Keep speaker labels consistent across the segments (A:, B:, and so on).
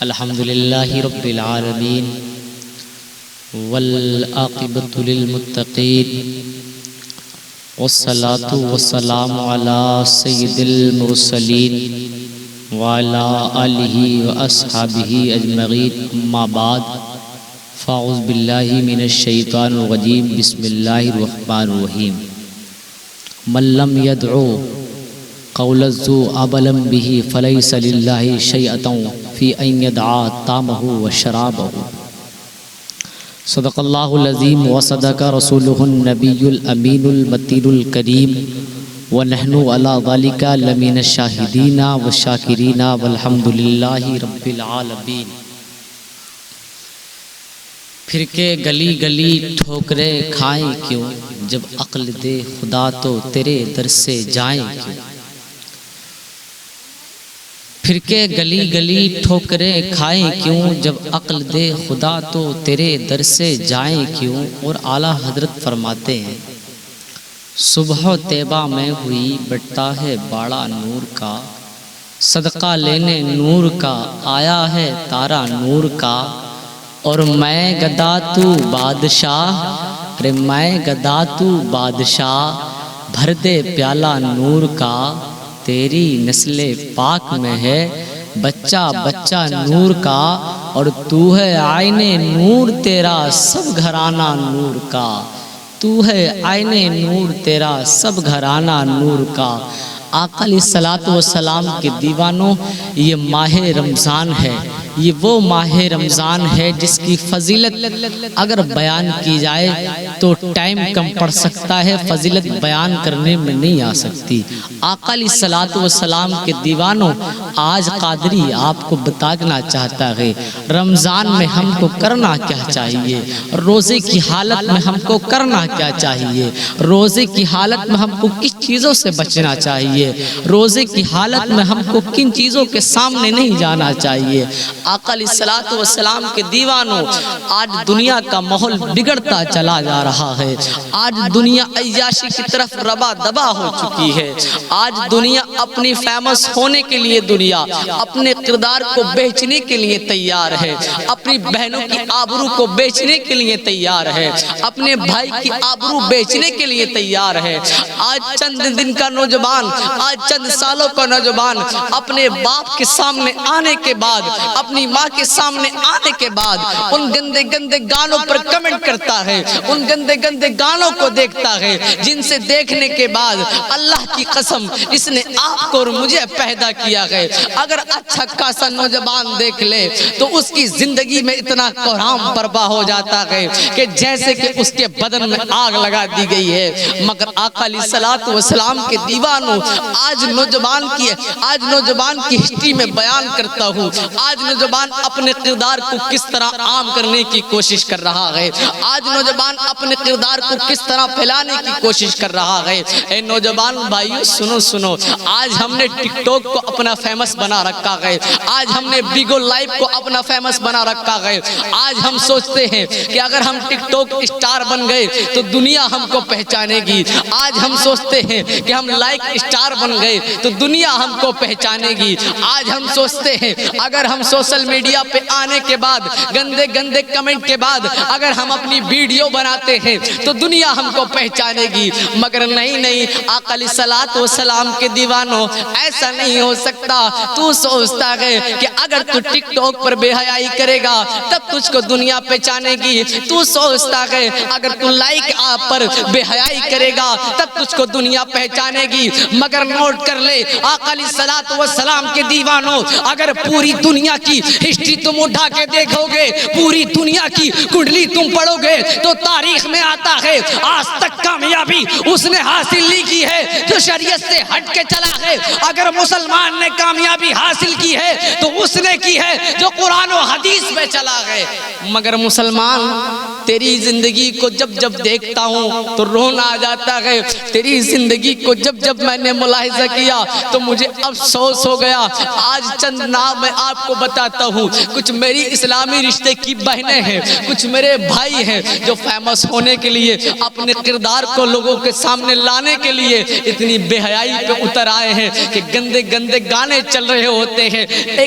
A: الحمدللہ رب العالمین والعاقبۃ للمتقین والصلاة والسلام علی سید المرسلین وعلی آلہ واصحابہ اجمعین اما بعد فاعوذ باللہ من الشیطان الرجیم بسم اللہ الرحمن الرحیم من لم يدعو قول الزو عبلا به فليس لله شيئة في أن يدعى طعامه وشرابه صدق الله العظيم وصدق رسوله النبي الأمين المتين الكريم ونحن على ذلك لمن الشاهدين والشاكرين والحمد لله رب العالمين۔ پھر کے گلی گلی ٹھوکرے کھائیں کیوں، جب عقل دے خدا تو تیرے در سے جائیں کیوں۔ پھر کے گلی گلی ٹھوکریں کھائیں کیوں، جب عقل دے خدا تو تیرے در سے جائیں کیوں۔ اور اعلیٰ حضرت فرماتے ہیں صبح و طیبہ میں ہوئی بٹتا ہے باڑا نور کا، صدقہ لینے نور کا آیا ہے تارا نور کا۔ اور میں گدا تو بادشاہ، ارے میں گدا تو بادشاہ، بھر دے پیالہ نور کا۔ تیری نسل پاک میں ہے بچہ بچہ نور کا، اور تو ہے آئین نور تیرا سب گھرانہ نور کا۔ تو ہے آئین نور تیرا سب گھرانہ نور کا۔ آقا علیہ الصلوۃ والسلام کے دیوانوں، یہ ماہ رمضان ہے، یہ وہ ماہ رمضان ہے جس کی فضیلت اگر بیان کی جائے تو ٹائم کم پڑ سکتا ہے، فضیلت بیان کرنے میں نہیں آ سکتی۔ آقا علیہ الصلوۃ والسلام کے دیوانوں، آج قادری آپ کو بتانا چاہتا ہے رمضان میں ہم کو کرنا کیا چاہیے، روزے کی حالت میں ہم کو کرنا کیا چاہیے، روزے کی حالت میں ہم کو کس چیزوں سے بچنا چاہیے، روزے کی حالت میں ہم کو کن چیزوں کے سامنے نہیں جانا چاہیے۔ آقا علیہ الصلوۃ والسلام کے دیوانوں، آج دنیا کا ماحول بگڑتا چلا جا رہا ہے، آج دنیا عیاشی کی طرف ربا دبا ہو چکی ہے، آج دنیا اپنی فیمس ہونے کے لیے، دنیا اپنے کردار کو بیچنے کے لیے تیار ہے، اپنی بہنوں کی آبرو کو بیچنے کے لیے تیار ہے، اپنے بھائی کی آبرو بیچنے کے لیے تیار ہے۔ آج چند دن کا نوجوان، آج چند سالوں کا نوجوان اپنے باپ کے سامنے آنے کے بعد، اپنی ماں کے سامنے آنے کے بعد ان گندے گندے گانوں پر کمنٹ کرتا ہے، ان گندے گندے گانوں کو دیکھتا ہے جن سے دیکھنے کے بعد اللہ کی قسم اس نے آپ کو اور مجھے پیدا کیا ہے۔ اگر اچھا خاصا نوجوان دیکھ لے تو اس کی زندگی میں اتنا کوہرام برپا ہو جاتا ہے کہ جیسے کہ اس کے بدن میں آگ لگا دی گئی ہے۔ مگر آقا علیہ الصلوۃ والسلام کے دیوانوں، آج نوجوان کی ہسٹری میں بیان کرتا ہوں، آج نوجوان اپنے کردار کو کس طرح عام کرنے کی کوشش کر رہا ہے، آج نوجوان اپنے کردار کو کس طرح پھیلانے کی کوشش کر رہا ہے۔ اے نوجوان بھائیو سنو، آج ہم نے ٹک ٹاک کو اپنا فیمس بنا رکھا ہے، آج ہم نے بیگو لائف کو اپنا فیمس بنا رکھا ہے۔ آج ہم سوچتے ہیں کہ اگر ہم ٹک ٹاک اسٹار بن گئے تو دنیا ہم کو پہچانے گی، آج ہم سوچتے ہیں کہ ہم لائک اسٹار بن گئے تو دنیا ہم کو پہچانے گی، آج ہم سوچتے ہیں اگر ہم سوشل میڈیا پہ آنے کے بعد گندے گندے کمنٹ کے بعد اگر ہم اپنی ویڈیو بناتے ہیں تو دنیا ہم کو پہچانے گی۔ مگر نہیں، آقا علیہ الصلوۃ والسلام کے دیوانوں، ایسا نہیں ہو سکتا۔ تو سوچتا ہے کہ اگر تو ٹک ٹاک پر بے حیائی کرے گا تب تجھ کو دنیا پہچانے گی، تو سوچتا ہے اگر تو لائک آپ پر بے حیائی کرے گا تب تجھ کو دنیا پہچانے گی۔ مگر نوٹ کر لے آقا علیہ الصلوۃ والسلام کے دیوانوں، اگر پوری دنیا کی ہسٹری تم اٹھا کے دیکھو گے، پوری دنیا کی کنڈلی تم پڑھو گے تو تاریخ میں آتا ہے آج تک کامیابی اس نے حاصل نہیں کی ہے جو شریعت سے ہٹ کے چلا ہے۔ اگر مسلمان نے کامیابی حاصل کی ہے تو اس نے کی ہے جو قرآن و حدیث میں چلا ہے۔ مگر مسلمان، تیری زندگی کو جب دیکھتا ہوں تو رونا آ جاتا ہے، تیری زندگی کو جب میں نے ملاحظہ کیا تو مجھے افسوس ہو گیا۔ آج چند نام میں آپ کو بتاتا بتاتا ہوں، کچھ میری اسلامی رشتے کی بہنیں ہیں، کچھ میرے بھائی ہیں جو فیمس ہونے کے لیے اپنے کردار کو لوگوں کے سامنے لانے کے لیے اتنی بے حیائی پہ اتر آئے ہیں کہ گندے گندے گانے چل رہے ہوتے ہیں،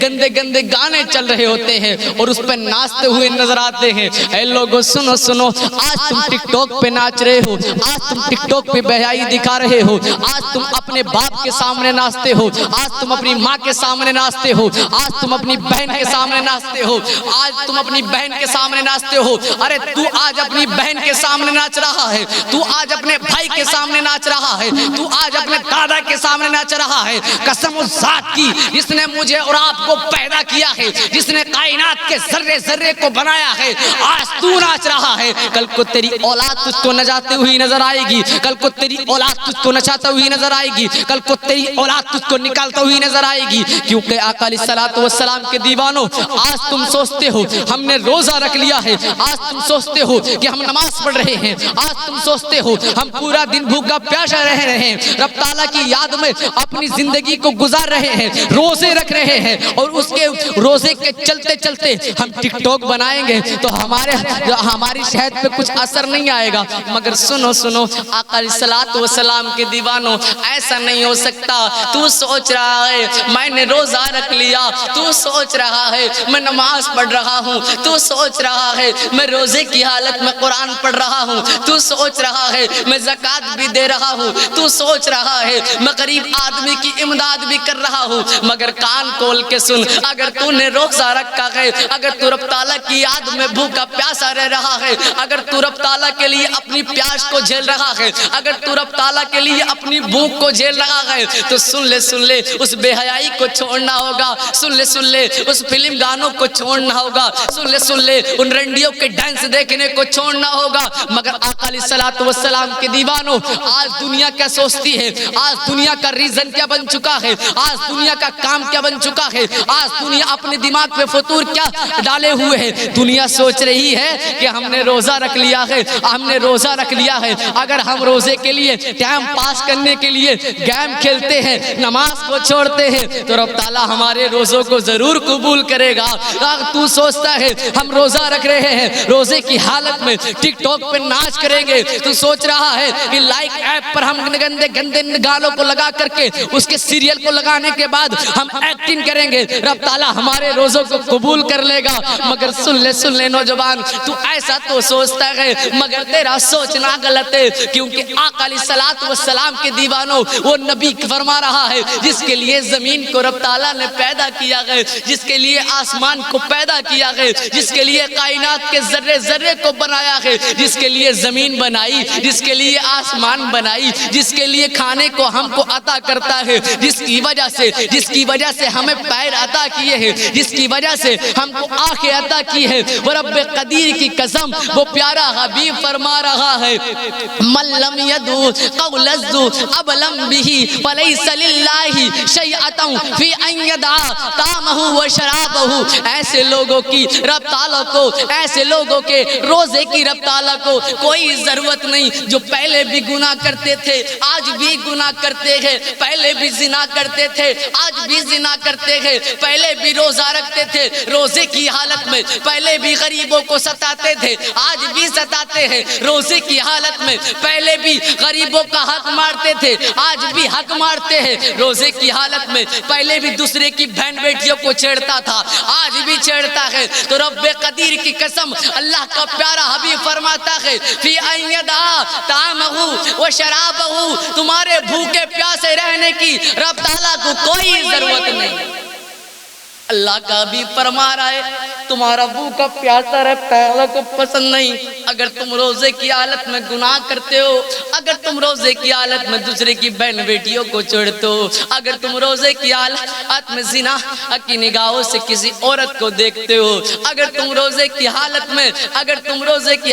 A: گندے گندے گانے چل رہے ہوتے ہیں اور اس پہ ناچتے ہوئے نظر آتے ہیں۔ اے لوگوں سنو سنو، آج تم ٹک ٹاک پہ ناچ رہے ہو، آج تم ٹک ٹاک پہ بے حیائی دکھا رہے ہو، آج تم اپنے باپ کے سامنے ناچتے ہو، آج تم اپنی ماں کے سامنے ناچتے ہو، آج تم اپنی بہن کے سامنے ناچتے ہو، آج تم اپنی بہن کے سامنے ناچتے ہو۔ ارے تو آج اپنی بہن کے سامنے ناچ رہا ہے، تو آج اپنے بھائی کے سامنے ناچ رہا ہے، تو آج اپنے دادا کے سامنے ناچ رہا ہے۔ قسم اس ذات کی جس نے مجھے اور آپ کو پیدا کیا ہے، جس نے کائنات کے ذرے ذرے کو بنایا ہے، آج تو ناچ رہا ہے، کل کو تیری اولاد تجھ کو نچاتے ہوئی نظر آئے گی، کل کو تیری اولاد تجھ کو نچاتا ہوئی نظر آئے گی، کل کو تیری اولاد تجھ کو نکالتا ہوئی نظر آئے گی۔ کیونکہ آقا علیہ الصلوۃ والسلام کے دیوانوں، آج تم سوچتے ہو ہم نے روزہ رکھ لیا ہے، آج تم سوچتے ہو کہ ہم نماز پڑھ رہے ہیں، آج تم سوچتے ہو ہم پورا دن بھوکا پیاسا رہ رہے ہیں، رب تعالیٰ کی یاد میں اپنی زندگی کو گزار رہے ہیں، روزے رکھ رہے ہیں، اور اس کے روزے کے چلتے چلتے ہم ٹک ٹاک بنائیں گے تو ہماری صحت پہ کچھ اثر نہیں آئے گا۔ مگر سنو سنو آقا علیہ الصلوۃ والسلام کے دیوانوں، ایسا نہیں ہو سکتا۔ تو سوچ رہا ہے میں نے روزہ رکھ لیا، تو سوچ رہا ہے میں نماز پڑھ رہا ہوں، تو سوچ رہا ہے میں روزے کی حالت میں قرآن پڑھ رہا ہوں، تو سوچ رہا ہے میں زکوٰۃ بھی دے رہا ہوں، تو سوچ رہا ہے میں غریب آدمی کی امداد بھی کر رہا ہوں، مگر کان کھول کے سن، اگر تو نے روزہ رکھا ہے، اگر تو رب تعالیٰ کی یاد میں بھوکا پیاسا رہ رہا ہے، اگر تو رب تعالیٰ کے لیے اپنی پیاس کو جھیل رہا ہے، اگر تو رب تعالیٰ کے لیے اپنی بھوک کو جھیل رہا ہے، تو سن لے اس بے حیائی کو چھوڑنا ہوگا، سن لے اس فلم گانوں کو چھوڑنا ہوگا، سن لے ان رنڈیوں کے ڈانس دیکھنے کو چھوڑنا ہوگا۔ مگر آقا علیہ الصلوۃ والسلام کے دیوانوں، آج دنیا کیا سوچتی ہے، آج دنیا کا ریزن کیا بن چکا ہے، آج دنیا کا کام کیا بن چکا ہے، آج دنیا اپنے دماغ پہ فطور کیا ڈالے ہوئے ہے۔ دنیا سوچ رہی ہے کہ ہم نے روزہ رکھ لیا ہے، ہم نے روزہ رکھ لیا ہے، اگر ہم روزے کے لیے ٹائم پاس کرنے کے لیے گیم کھیلتے ہیں، نماز کو چھوڑتے ہیں، تو رب تعالیٰ ہمارے روزوں کو ضرور قبول کرے گا۔ تو سوچتا ہے ہم روزہ رکھ رہے ہیں، روزے کی حالت میں ٹک ٹاک پہ ناچ کریں گے، تو سوچ رہا ہے کہ لائک ایپ پر ہم گندے گندے گانوں کو لگا کر کے اس کے سیریل کو لگانے کے بعد ہم ایکٹنگ کریں گے، رب تعالیٰ ہمارے روزوں کو قبول کر لے گا۔ مگر سن لے نوجوان، تو ایسا تو سوچتا ہے مگر تیرا سوچنا غلط ہے، کیونکہ آقا علیہ الصلوۃ والسلام کے دیوانوں، وہ نبی فرما رہا ہے جس کے لیے زمین کو رب تعالیٰ نے پیدا کیا ہے، جس کے لیے آسمان کو پیدا کیا ہے، جس کے لیے کائنات کے ذرے ذرے کو بنایا ہے، جس کے لیے زمین بنائی، جس کے لیے آسمان بنائی، جس کے لیے کھانے کو ہم کو عطا کرتا ہے، جس کی وجہ سے ہمیں پیر عطا کیے ہیں، جس کی وجہ سے ہم کو آنکھیں عطا کی ہے، وہ رب قدیر کی قسم، وہ پیارا حبیب فرما رہا ہے من لم يدع قول الزور ابلم به فليس لله شيئة في ان يدع طعامه وشرابه۔ ایسے لوگوں کی رب تعالیٰ کو، ایسے لوگوں کے روزے کی رب تعالیٰ کو کوئی ضرورت نہیں، جو پہلے بھی گناہ کرتے تھے، آج بھی گناہ کرتے ہیں، پہلے بھی زنا کرتے تھے، آج بھی زنا کرتے ہیں، پہلے بھی روزہ رکھتے تھے، روزے کی حالت میں پہلے بھی غریبوں کو ستاتے تھے، آج بھی ستاتے ہیں، روزے کی حالت میں پہلے بھی غریبوں کا حق مارتے تھے، آج بھی حق مارتے ہیں، روزے کی حالت میں پہلے بھی دوسرے کی بہن بیٹیوں کو چھیڑتا تھا، آج بھی چھیڑتا ہے۔ تو رب قدیر کی قسم، اللہ کا پیارا حبیب فرماتا ہے فی ان یدع طعامہ و شرابہ، تمہارے بھوکے پیاسے رہنے کی رب تعالیٰ کو کوئی ضرورت نہیں۔ اللہ کا بھی فرما رہا ہے تمہارا بھوکا پیاسا رہتا ہے، اللہ کو پسند نہیں۔ اگر تم روزے کی حالت میں گناہ کرتے ہو، اگر تم روزے کی حالت میں دوسرے کی بہن بیٹیوں کو چھوڑتے ہو، اگر تم روزے کی حالت میں زنا کی نگاہوں سے کسی عورت کو دیکھتے ہو، اگر تم روزے کی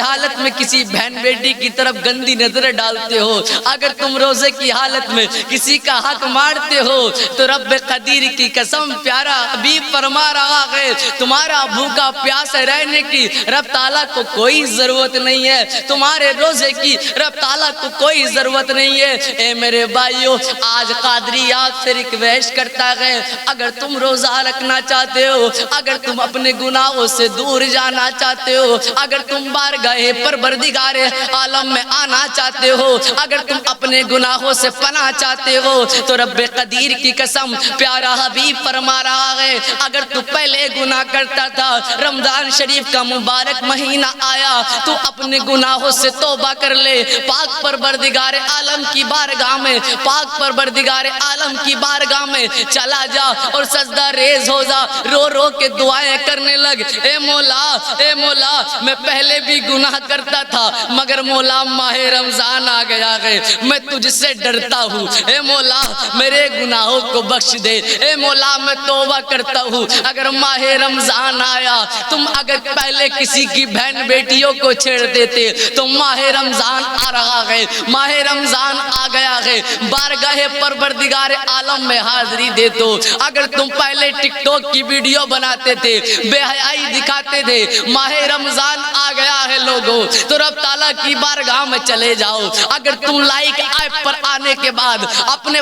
A: حالت میں کسی بہن بیٹی کی طرف گندی نظر ڈالتے ہو، اگر تم روزے کی حالت میں کسی کا حق مارتے ہو، تو رب قدیر کی قسم پیارا حبیب فرما رہا ہے تمہارا بھوکا پیاسا رہنے کی رب تعالیٰ کو کوئی ضرورت نہیں ہے، تمہارے روزے کی رب تعالیٰ کو کوئی ضرورت نہیں ہے۔ اے میرے بھائیو، آج قادری آپ سے ریکویسٹ کرتا ہے، اگر تم روزہ رکھنا چاہتے ہو، اگر تم اپنے گناہوں سے دور جانا چاہتے ہو، اگر تم بارگاہ پروردگار عالم میں آنا چاہتے ہو، اگر تم اپنے گناہوں سے پناہ چاہتے ہو، تو رب قدیر کی قسم پیارا حبیب فرما رہا ہے، اگر تو پہلے گناہ کرتا تھا، رمضان شریف کا مبارک مہینہ آیا، تو اپنے گناہوں سے توبہ کر لے، پاک پروردگار عالم کی بارگاہ میں، پاک پروردگار عالم کی بارگاہ میں چلا جا اور سجدہ ریز ہو جا، رو رو کے دعائیں کرنے لگ، اے مولا، اے مولا، میں پہلے بھی گناہ کرتا تھا، مگر مولا ماہ رمضان آ گیا ہے، میں تجھ سے ڈرتا ہوں، اے مولا میرے گناہوں کو بخش دے، اے مولا میں توبہ کرتا ہوں، اگر ماہ رمضان آیا، تم اگر پہلے کسی کی بہن بیٹیوں کو چھیڑ دیتے، تو ماہ رمضان آ رہا ہے، ماہ رمضان آ گیا ہے، بارگاہ پروردگار عالم میں حاضری دے دو، اگر تم پہلے ٹک ٹاک کی ویڈیو بناتے تھے، بے حیائی دکھاتے تھے، ماہ رمضان آ گیا ہے لوگوں، تو رب تعالیٰ کی بارگاہ میں چلے جاؤ، اگر تم لائک ایپ پر آنے کے بعد اپنے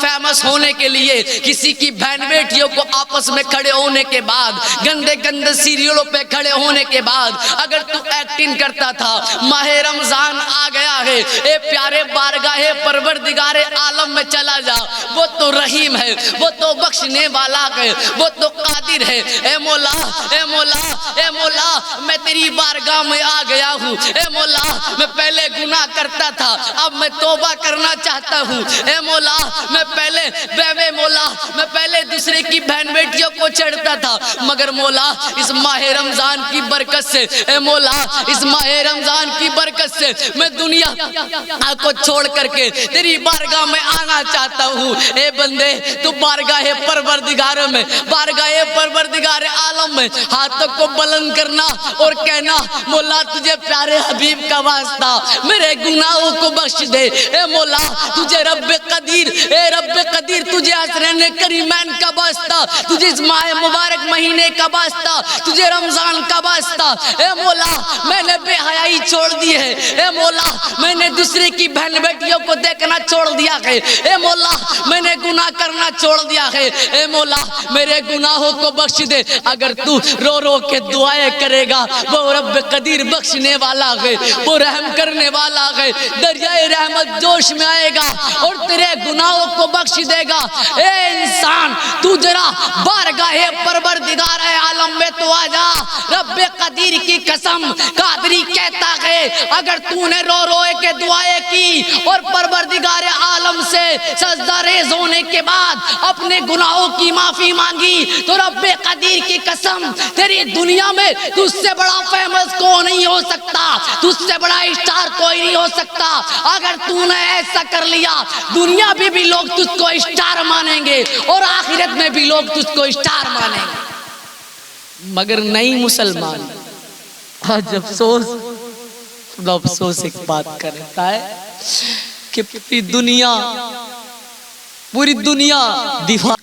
A: فیمس ہونے کے لیے کسی کی بہن بیٹیوں کو آپس میں کھڑے ہونے کے بعد، گندے گندے سیریلوں پہ کھڑے ہونے کے بعد اگر تو ایکٹنگ کرتا تھا، ماہ رمضان آ گیا ہے، اے پیارے بارگاہ پروردگار عالم میں چلا جا، وہ تو رحیم ہے، وہ تو بخشنے والا ہے، وہ تو قادر ہے، اے مولا، اے مولا، اے مولا میں تیری بارگاہ میں آ گیا ہوں، اے مولا میں پہلے گناہ کرتا تھا، اب میں توبہ کرنا چاہتا ہوں، اے مولا میں پہلے دوسرے کی بہن بیٹیوں کو چھیڑتا تھا، مگر مولا اس ماہ رمضان کی برکت سے، اے مولا اس ماہ رمضان کی برکت سے میں دنیا کو چھوڑ کر کے تیری بارگاہ میں آنا چاہتا ہوں، اے بندے تو بارگاہ پروردگار میں، بارگاہ پروردگار عالم میں ہاتھوں کو بلند کرنا اور کہنا، مولا تجھے پیارے حبیب کا واسطہ میرے گناہوں کو بخش دے، اے مولا تجھے رب قدیر، اے رب قدیر تجھے حسرین کریمین کا واسطہ، تجھے اس ماہ مبارک مہینے کا واسطہ، تجھے رمضان کا واسطہ، اے مولا میں نے بے حیائی چھوڑ دی ہے، اے مولا میں نے دوسرے کی بہن بیٹیوں کو دیکھنا چھوڑ دیا ہے، اے مولا میں نے گناہ کرنا چھوڑ دیا ہے، اے مولا میرے گناہوں کو بخش دے، اگر تو رو رو کے دعائیں کرے گا، وہ رب قدیر بخشنے والا ہے، وہ رحم کرنے والا ہے، دریائے رحمت جوش میں آئے گا اور تیرے گناہوں کو بخش دے گا۔ اے انسان تو ذرا بارگاہ پروردگار عالم میں تو آ جا، رب قدیر کی قسم قادری کہتا ہے اگر تو نے رو روئے کے دعائیں کی اور پروردگار عالم سے سجدہ ریز ہونے کے بعد اپنے گناہوں کی معافی مانگی، تو رب قدیر کی قسم تیری دنیا میں تجھ سے بڑا فیمس کوئی نہیں ہو سکتا، تجھ سے بڑا اسٹار کوئی نہیں ہو سکتا، اگر تو نے ایسا کر لیا دنیا بھی لوگ تجھ کو اسٹار مانیں گے اور آخرت میں بھی لوگ تجھ کو اسٹار مانیں گے، مگر نہیں مسلمان۔ آج افسوس خدا افسوس ایک بات کرتا ہے کہ پوری دنیا دیوار